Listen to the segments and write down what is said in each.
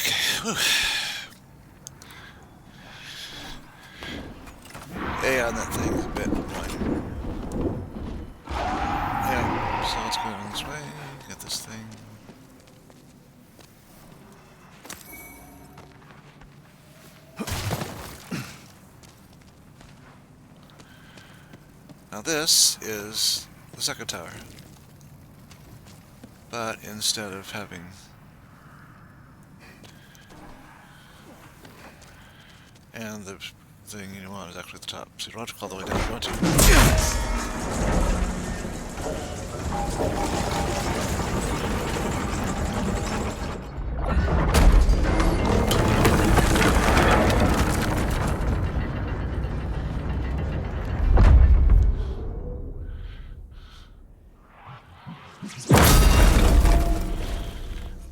Okay. Whew. A on that thing is a bit annoying. Yeah, so let's go on this way, get this thing. Now this is the second tower. But instead of having and the thing you want is actually at the top. So you don't have to call all the way down if you want to.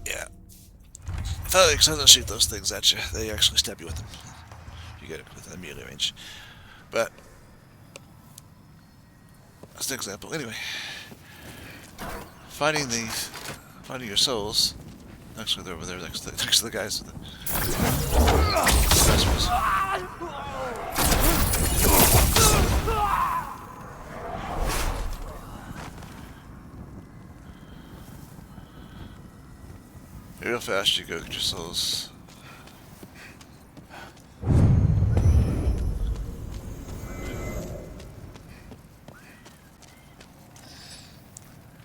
Yeah. Phalanx doesn't shoot those things at you. They actually stab you with them. You get it within a melee range. But that's an example. Anyway, finding your souls. Actually, they're over there next to the guys. Real fast, you go get your souls.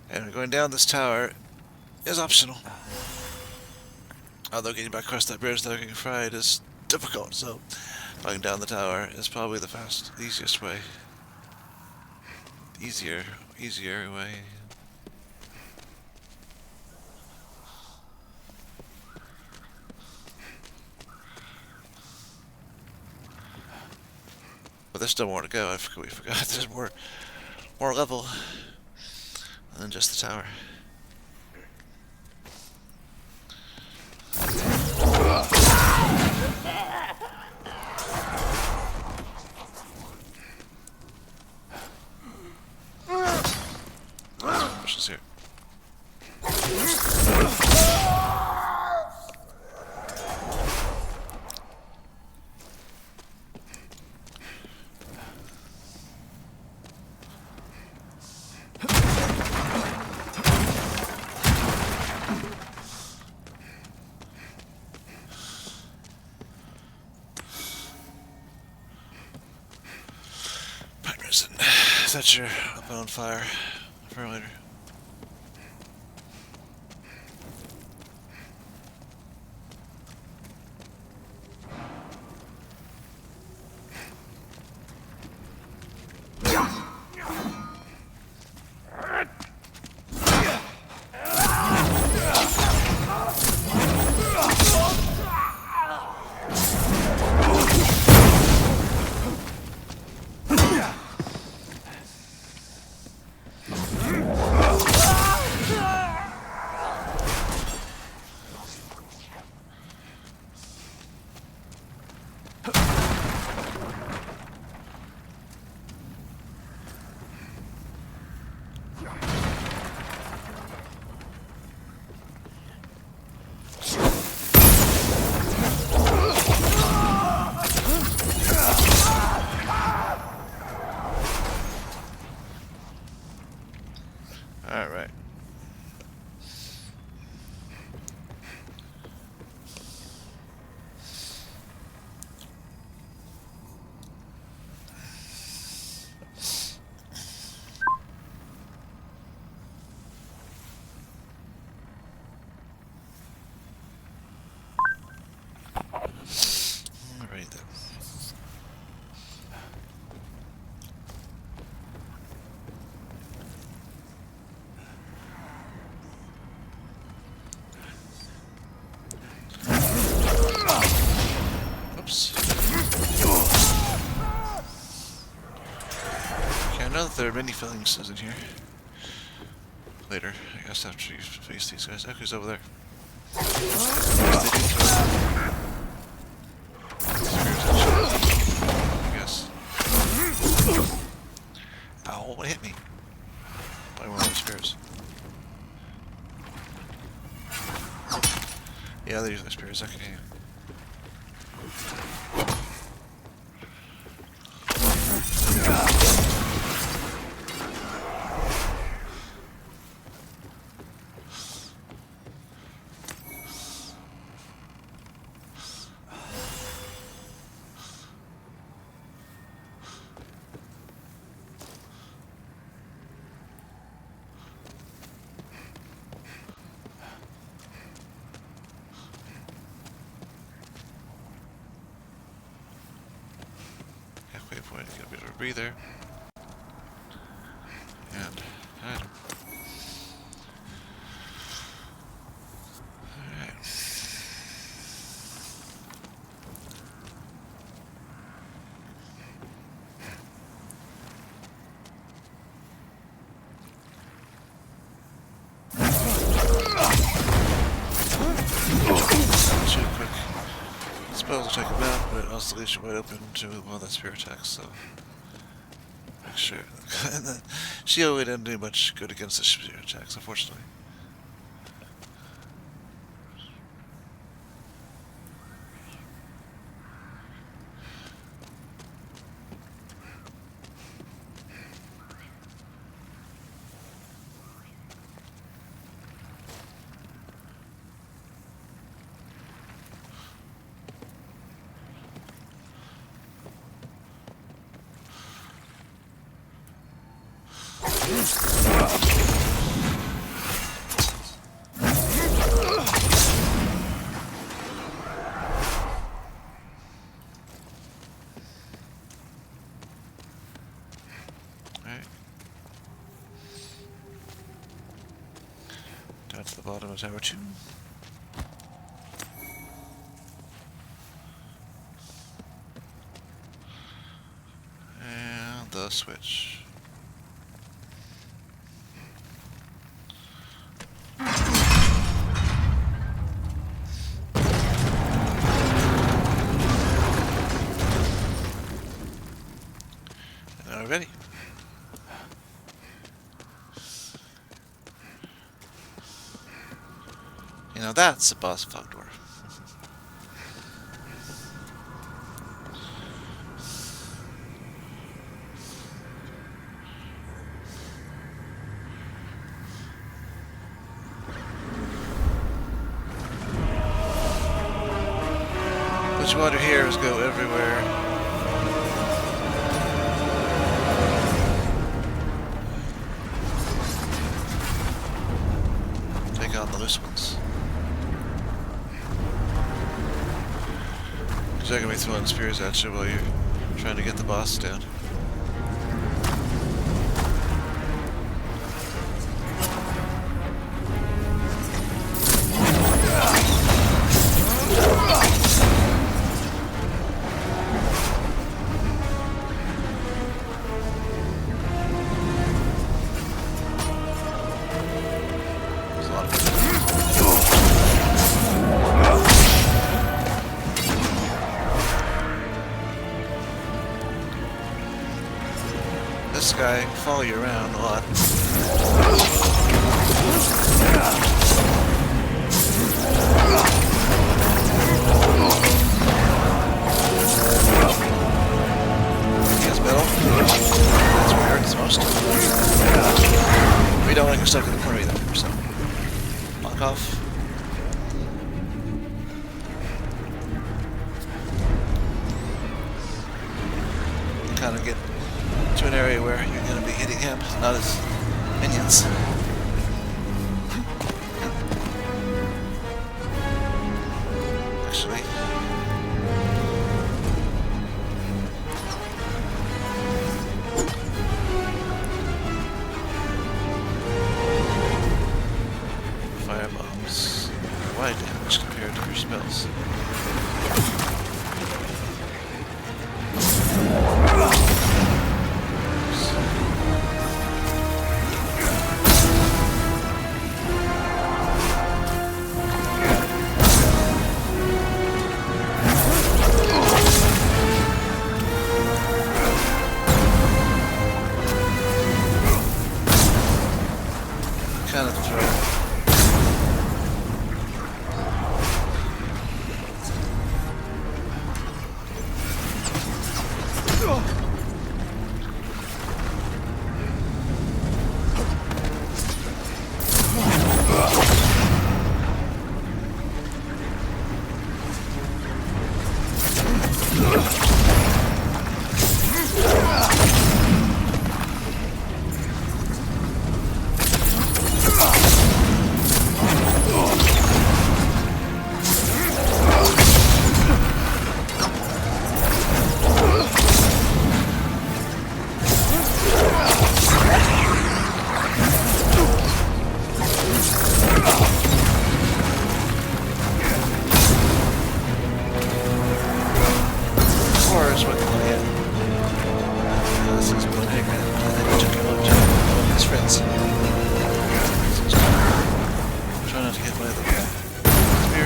And going down this tower is optional. Although getting back across that bridge without getting fried is difficult, so going down the tower is probably the easiest way. Easier way. But there's still more to go. We forgot there's more level than just the tower. Pushes here. Set your weapon on fire for later. Alright. Alright then. Okay, I know that there are many phalanxes in here. Later, I guess after you face these guys. Okay, who's over there? I guess. Ow, what hit me? By one of the spears. Yeah, they're using their spears. I can hear you. Halfway point, get a bit of a breather. And item. Alright. Two quick spells will take him out, but also leaves you wide open to one of the spear attacks, so make sure. And then Shield didn't do much good against the spear attacks, unfortunately. Down to the bottom of Tower 2. And the switch. And now we're ready. You know, that's a boss fog door. What you want to hear is go everywhere. Take on the loose ones. Because they're going to be throwing spears at you while you're trying to get the boss down. There's a lot of people. This guy can follow you around a lot. He has metal. That's where it hurts most. We don't want to get stuck in the corner either, so lock off. Kind of get to an area where you're going to be hitting him, not his minions. Actually, firebombs are wide damage compared to your spells. Kind of throw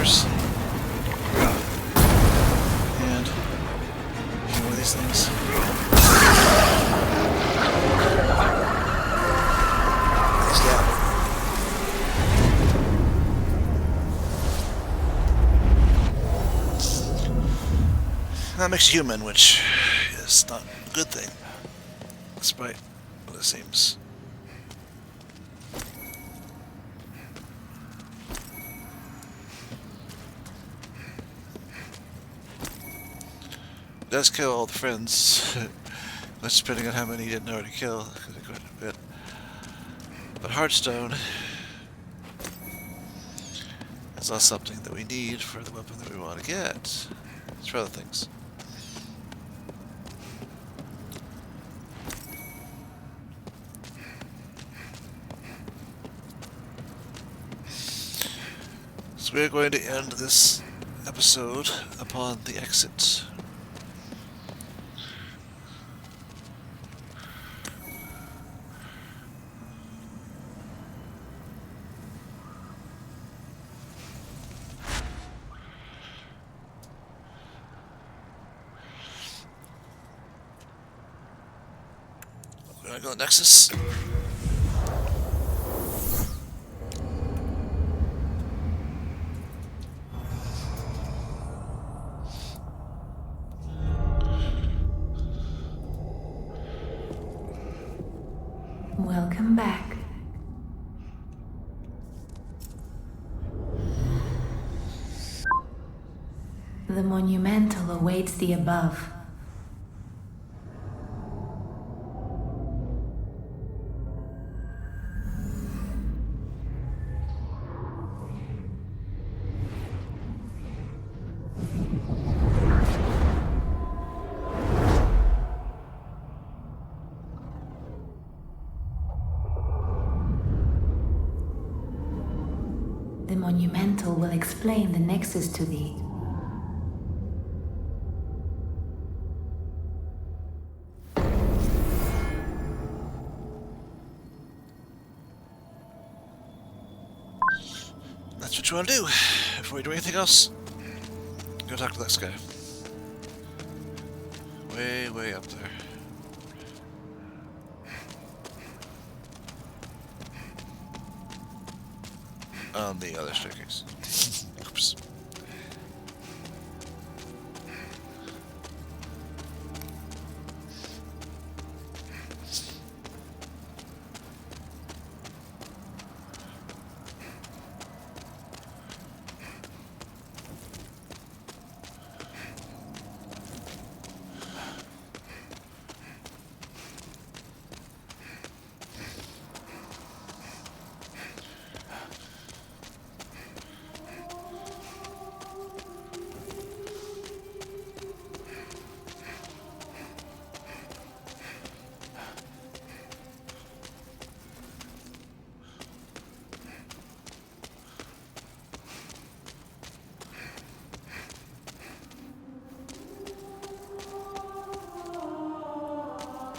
course. And one of these things. He's down. That makes you human, which is not a good thing, despite what it seems. It does kill all the friends, that's depending on how many he didn't already kill, quite a bit. But Heartstone is not something that we need for the weapon that we want to get. It's for other things. So we're going to end this episode upon the exit. We're gonna go to Nexus. Welcome back. The monumental awaits the above. The monumental will explain the Nexus to thee. That's what you want to do. Before you do anything else, go talk to this guy. Way up there. On the other staircase. Oops.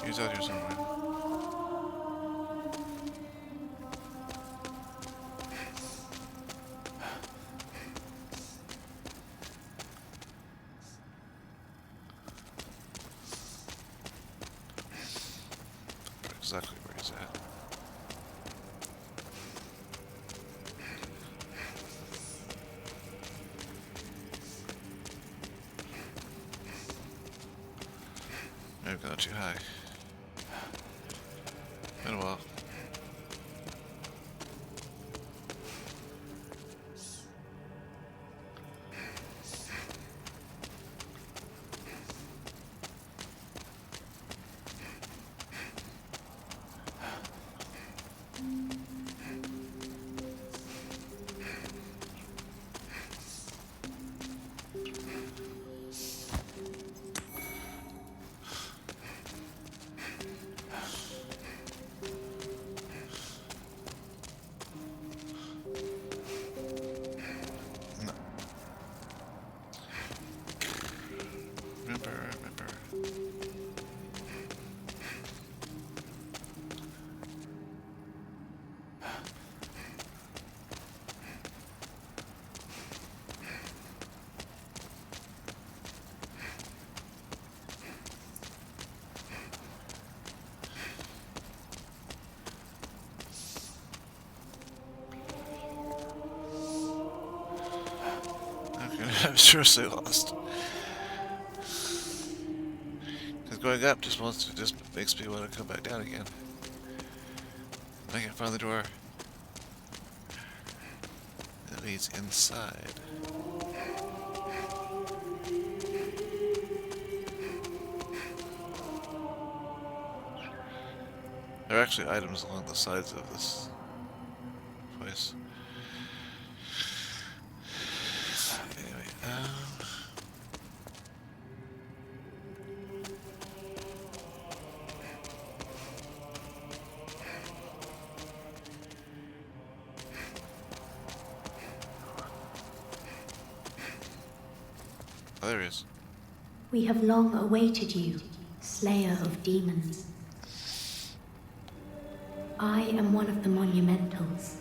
He's out here somewhere. Exactly where he's at. Maybe gone too high. Been a while. I'm seriously lost. Because going up just makes me want to come back down again. I can't find the door that leads inside. There are actually items along the sides of this place. Anyway, oh, there he is. We have long awaited you, Slayer of Demons. I am one of the Monumentals.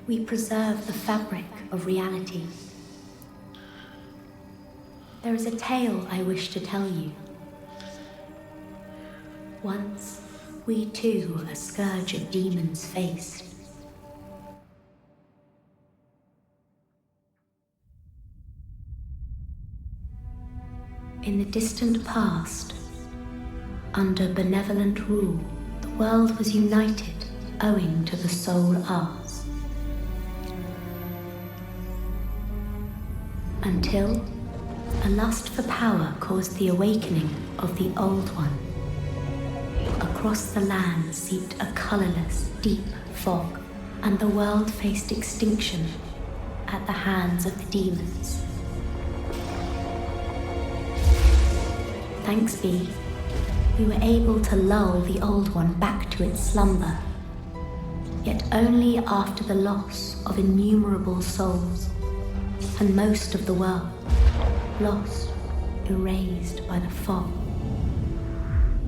We preserve the fabric of reality. There is a tale I wish to tell you. Once, we too a scourge of demons faced. In the distant past, under benevolent rule, the world was united owing to the soul arts. Until a lust for power caused the awakening of the Old One. Across the land seeped a colorless, deep fog, and the world faced extinction at the hands of the demons. Thanks be, we were able to lull the Old One back to its slumber, yet only after the loss of innumerable souls, and most of the world, lost, erased by the fog.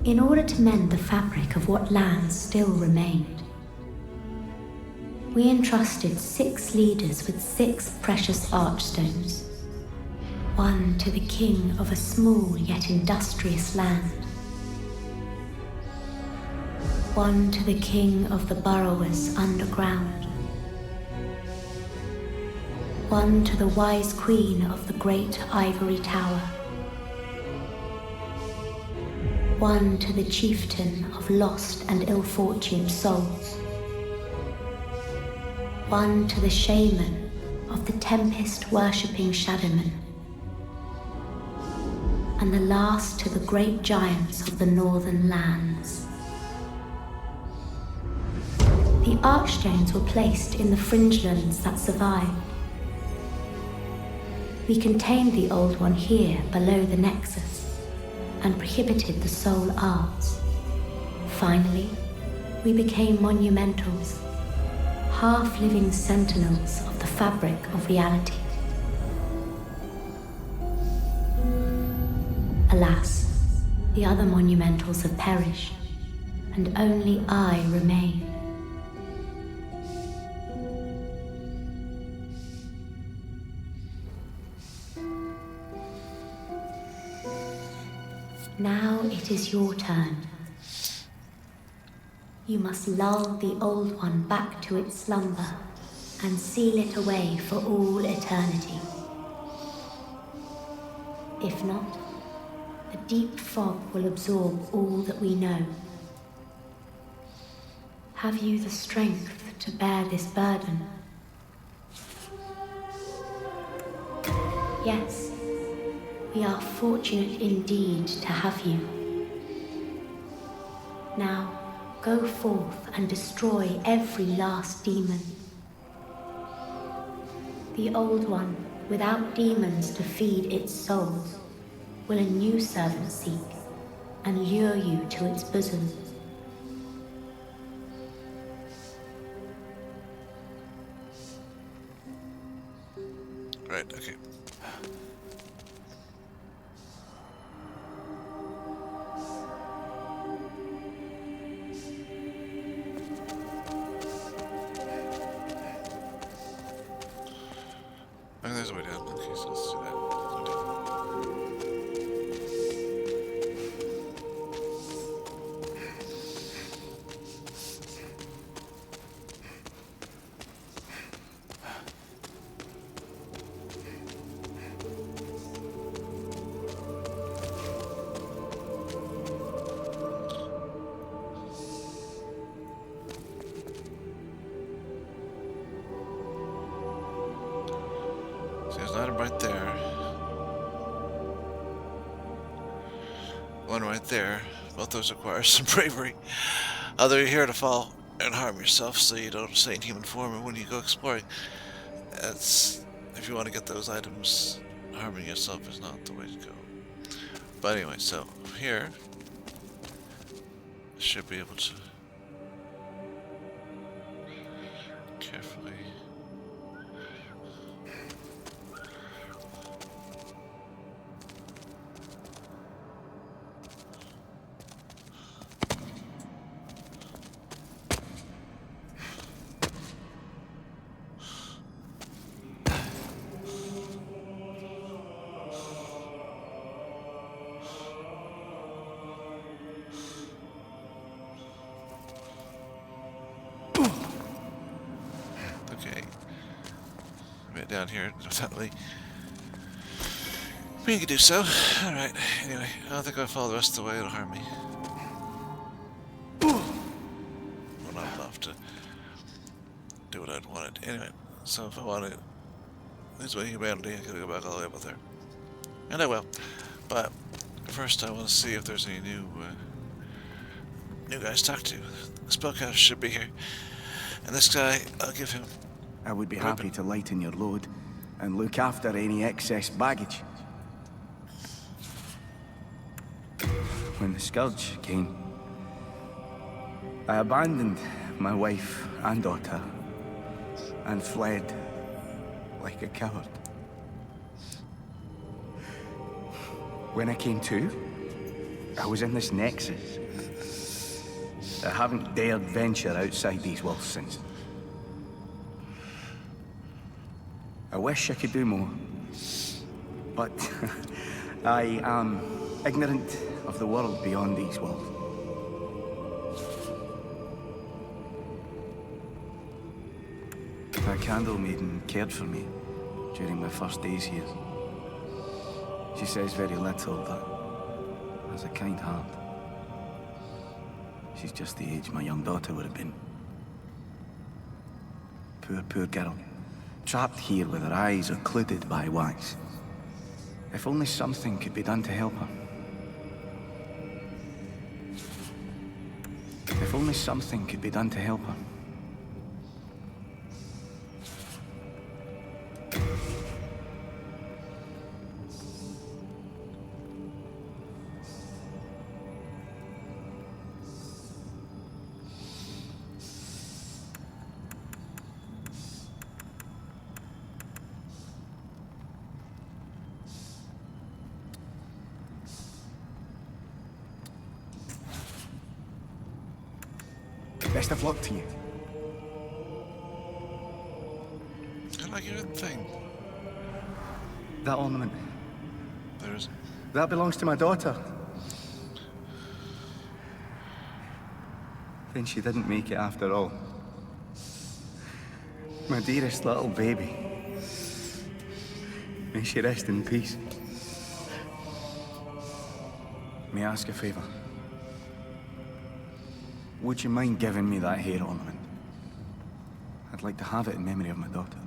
In order to mend the fabric of what lands still remained, we entrusted 6 leaders with 6 precious archstones. One to the king of a small yet industrious land. One to the king of the burrowers underground. One to the wise queen of the great ivory tower. One to the chieftain of lost and ill-fortuned souls. One to the shaman of the tempest-worshipping shadowmen. And the last to the great giants of the northern lands. The archstones were placed in the fringelands that survived. We contained the Old One here below the Nexus and prohibited the soul arts. Finally, we became monumentals, half-living sentinels of the fabric of reality. Alas, the other monumentals have perished, and only I remain. Now it is your turn. You must lull the Old One back to its slumber and seal it away for all eternity. If not, the deep fog will absorb all that we know. Have you the strength to bear this burden? Yes, we are fortunate indeed to have you. Now, go forth and destroy every last demon. The Old One, without demons to feed its souls, will a new servant seek and lure you to its bosom. Right, okay. I think there's a way down. Okay, so let's do that. There's an item right there. One right there. Both those require some bravery. Although you're here to fall and harm yourself so you don't stay in human form when you go exploring. That's... if you want to get those items, harming yourself is not the way to go. But anyway, so here... I should be able to... carefully... Okay. Right down here, definitely. We can do so. Alright, anyway, I don't think I'll follow the rest of the way, it'll harm me. Well, not enough to do what I'd wanted. Anyway, so if I want to lose my humanity, I gotta go back all the way up there. And I will. But first I want to see if there's any new guys to talk to. The spellcaster should be here. And this guy, I'll give him... I would be happy to lighten your load and look after any excess baggage. When the Scourge came, I abandoned my wife and daughter and fled like a coward. When I came to, I was in this Nexus. I haven't dared venture outside these walls since. I wish I could do more, but I am ignorant of the world beyond these walls. My candle maiden cared for me during my first days here. She says very little, but has a kind heart. She's just the age my young daughter would have been. Poor girl. Trapped here with her eyes occluded by wax. If only something could be done to help her. If only something could be done to help her. Best of luck to you. Can I give it the thing? That ornament, There isn't. that belongs to my daughter. Then she didn't make it after all. My dearest little baby. May she rest in peace. May I ask a favor? Would you mind giving me that hair ornament? I'd like to have it in memory of my daughter.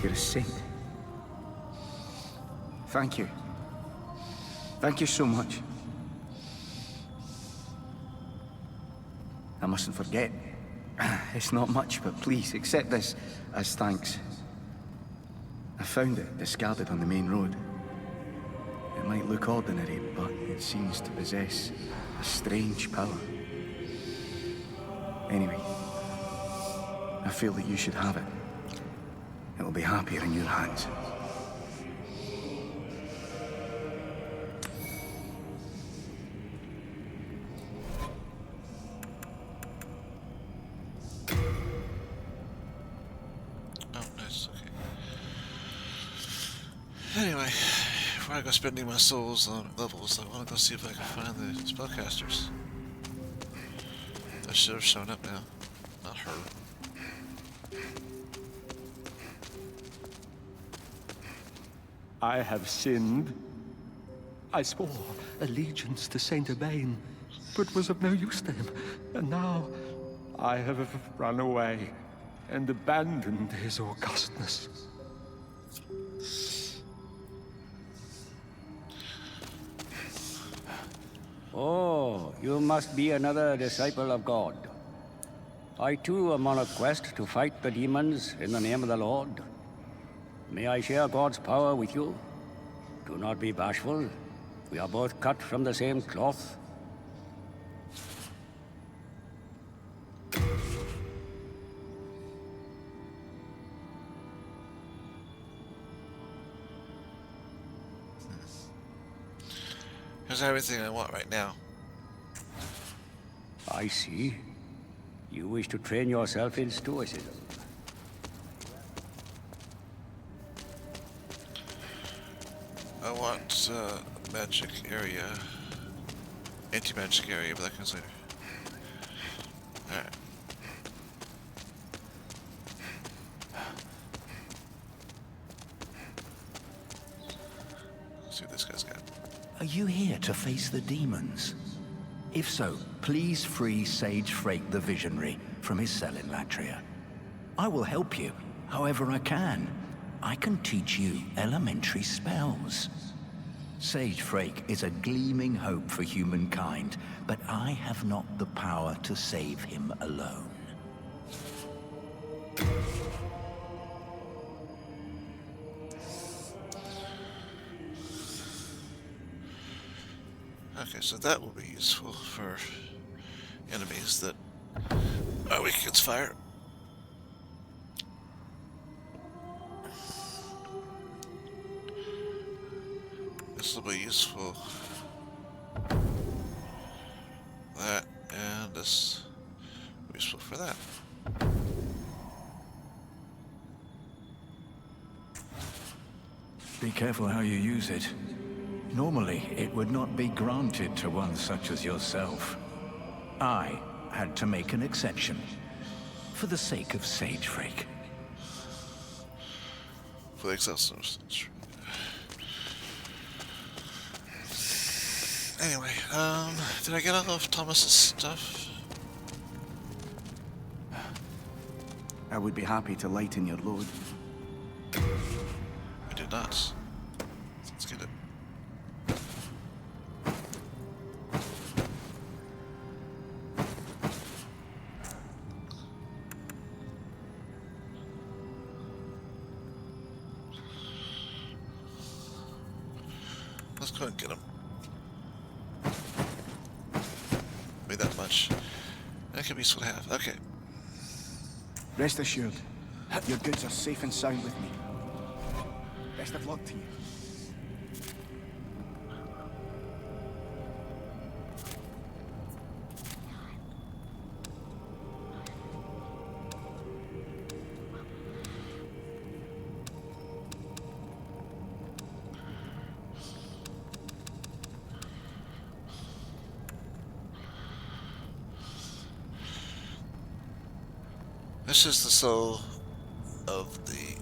You're a saint. Thank you. Thank you so much. I mustn't forget. It's not much, but please accept this as thanks. I found it discarded on the main road. It might look ordinary, but it seems to possess a strange power. Anyway, I feel that you should have it. It'll be happier in your hands. Oh, nice, okay. Anyway, before I go spending my souls on levels, I want to go see if I can find the spellcasters. That should have shown up now. Not her. I have sinned. I swore allegiance to Saint Urbain, but was of no use to him. And now I have run away and abandoned his augustness. Oh, you must be another disciple of God. I too am on a quest to fight the demons in the name of the Lord. May I share God's power with you? Do not be bashful. We are both cut from the same cloth. Here's everything I want right now. I see. You wish to train yourself in stoicism. I want magic area, anti-magic area, but that comes later. Alright. Let's see what this guy's got. Are you here to face the demons? If so, please free Sage Frake the Visionary from his cell in Latria. I will help you, however I can. I can teach you elementary spells. Sage Frake is a gleaming hope for humankind, but I have not the power to save him alone. Okay, so that will be useful for enemies that are weak against fire. This will be useful. That, and this will be useful for that. Be careful how you use it. Normally, it would not be granted to one such as yourself. I had to make an exception, for the sake of Sage Frake. For the exhaustion. Anyway, did I get all of Thomas's stuff? I would be happy to lighten your load. I did not. Let's get it. Let's go and get him. Made that much. That could be useful to have. Okay. Rest assured, your goods are safe and sound with me. Best of luck to you. This is the soul of the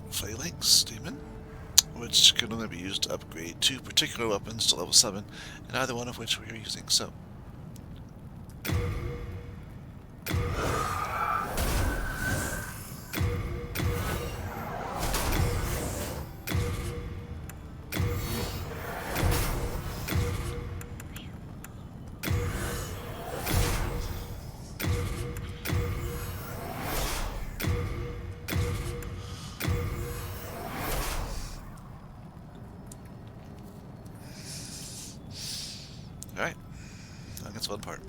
Phalanx demon, which can only be used to upgrade 2 particular weapons to level 7, and either one of which we are using, so. Alright, that's one part.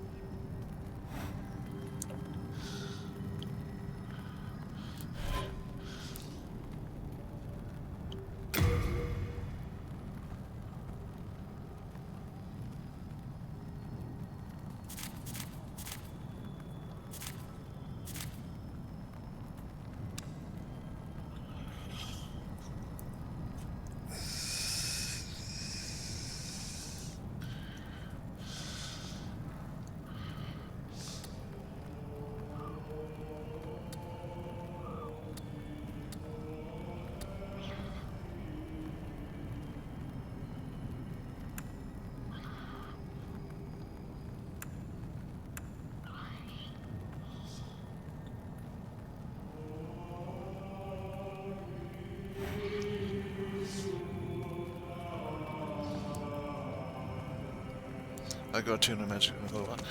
I go to no magic. But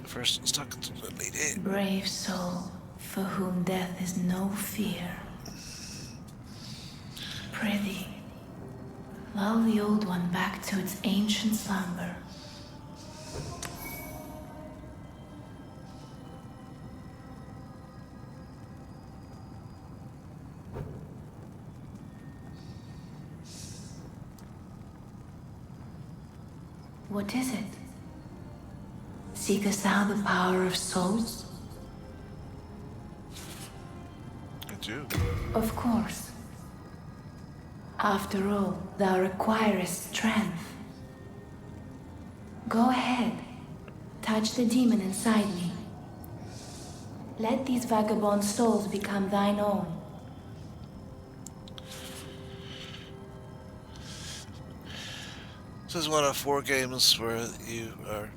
first, let's talk to the lady. Brave soul, for whom death is no fear. Prithee, lull the old one back to its ancient slumber. What is it? Seekest thou the power of souls? I do. Of course. After all, thou requirest strength. Go ahead. Touch the demon inside me. Let these vagabond souls become thine own. This is one of 4 games where you are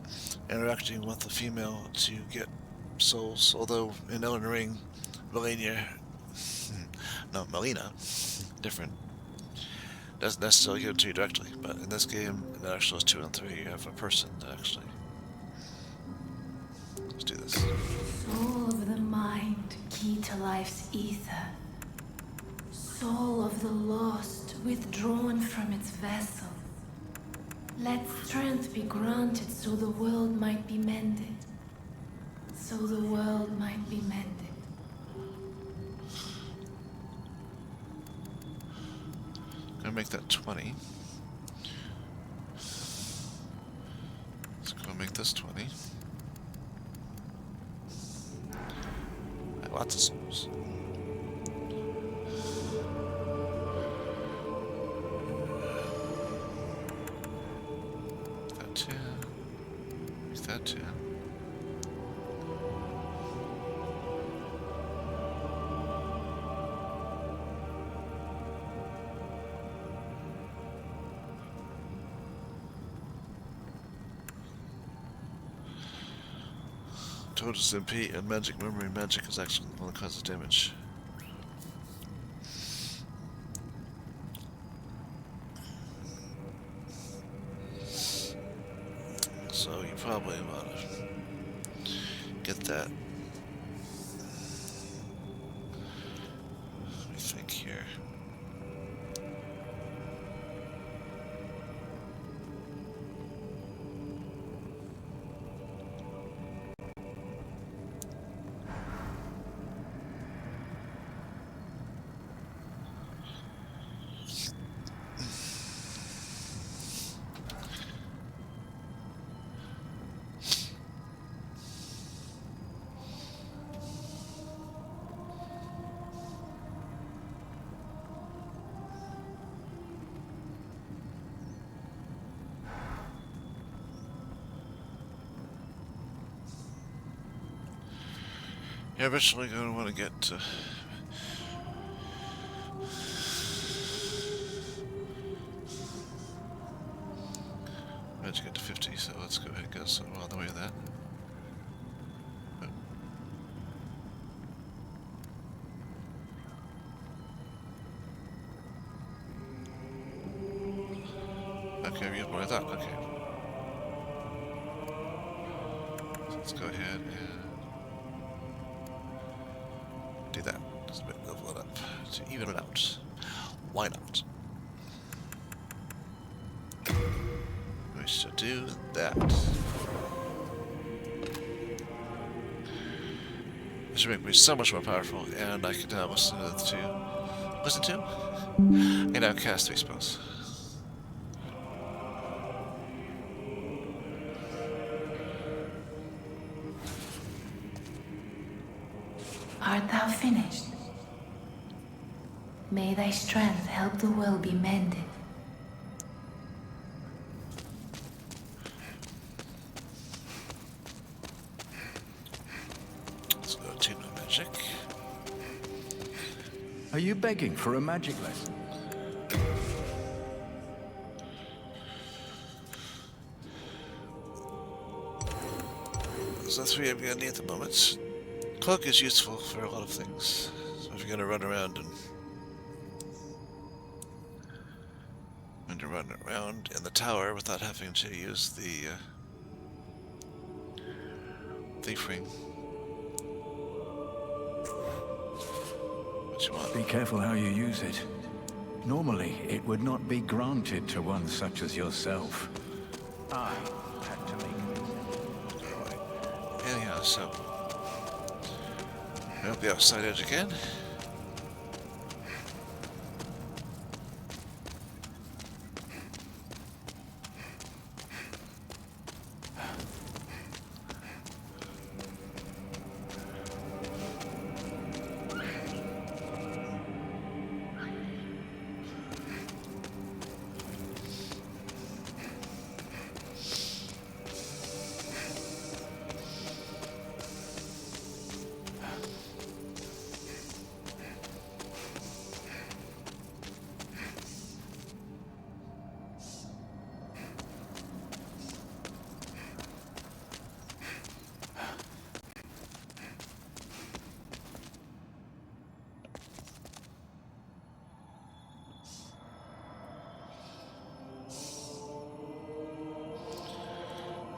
interacting with a female to get souls, although in Elden Ring, Melina, different, doesn't necessarily give it to you directly, but in this game, it actually is 2 and 3, you have a person that actually... Let's do this. Soul of the mind, key to life's ether. Soul of the lost, withdrawn from its vessel. Let strength be granted so the world might be mended. So the world might be mended. Gonna make that 20. Let's go make this 20. I have lots of souls. That 10. Use that 10. Total MP and magic memory. Magic is actually the one that causes damage. So you probably want to get that. Let me think here. You're eventually going to want to get magic get to 50, so let's go ahead and go some on the way of that. Okay, we have more I thought. Okay. So let's go ahead and do that. Just level it up to even it out. Why not? We should do that. This should make me so much more powerful, and I can now listen to and now cast 3 spells. Art thou finished? May thy strength help the world be mended. Let's go to no magic. Are you begging for a magic lesson? Those are 3 I'm going to need at the moment. Cloak is useful for a lot of things. So if you're going to run around in the tower without having to use the Thief ring. What you want? Be careful how you use it. Normally, it would not be granted to one such as yourself. I had to make it. Anyhow, so we're at the outside edge again.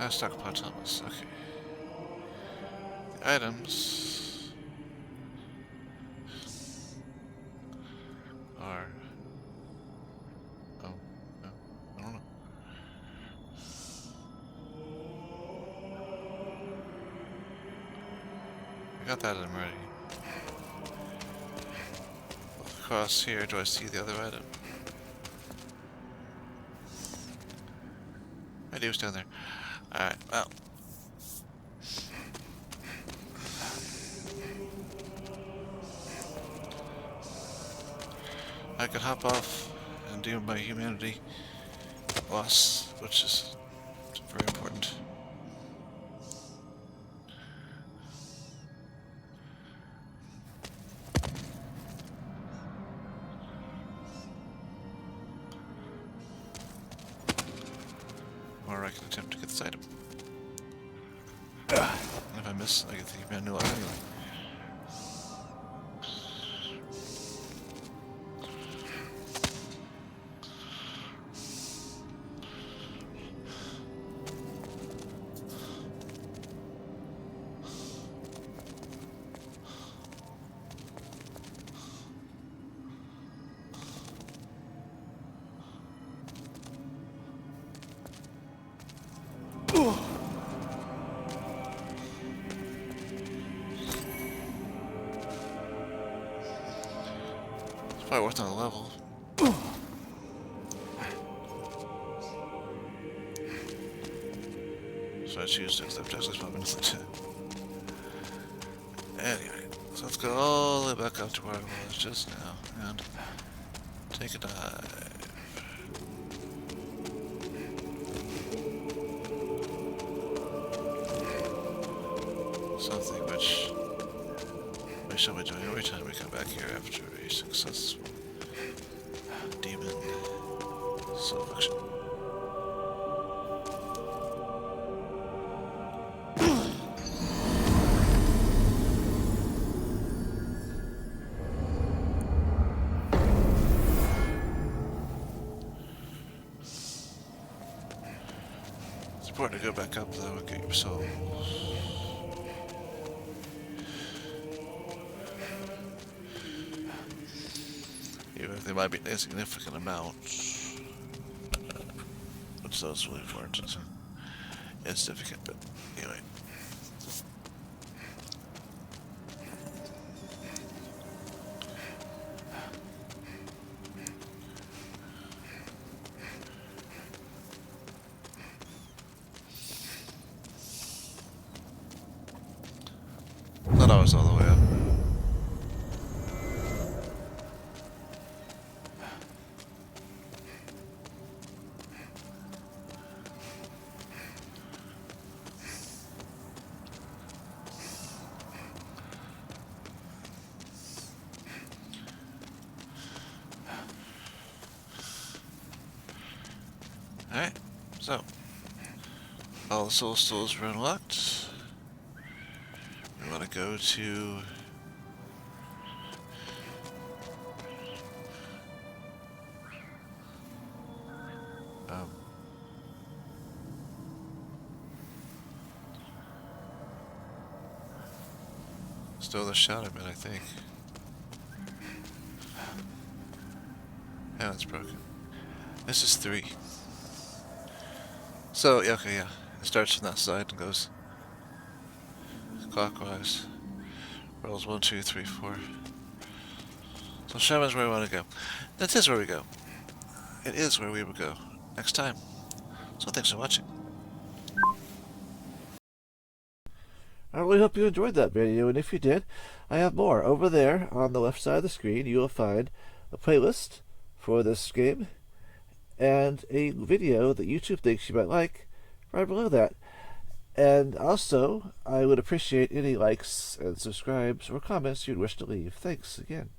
Stockpile Thomas, okay. The items are... Oh, no, I don't know. I got that item ready. Look across here, do I see the other item? I do, it's down there. Alright, well. I could hop off and do my humanity loss, which is very important. Or I can attempt to get this item. And if I miss, I get the humanity loss anyway. Probably worth another level. So I choose to accept Tesla's weapons. Anyway, so let's go all the way back up to where I was just now and take a dive. Something which we shall be doing every time we come back here after a successful demon selection. It's important to go back up though and get your souls. Even if they might be an insignificant amount, which those really weren't insignificant, but anyway. Thought I was all the way up. Alright, so all the soul stools were unlocked. We want to go to Still the Shadow-Man, I think. Yeah, it's broken. This is 3. So, yeah, okay, yeah. It starts from that side and goes clockwise. Rolls 1, 2, 3, 4. So Shaman's where we want to go. That is where we go. It is where we will go next time. So thanks for watching. I really hope you enjoyed that video, and if you did, I have more. Over there on the left side of the screen, you will find a playlist for this game and a video that YouTube thinks you might like right below that. And also, I would appreciate any likes and subscribes or comments you'd wish to leave. Thanks again.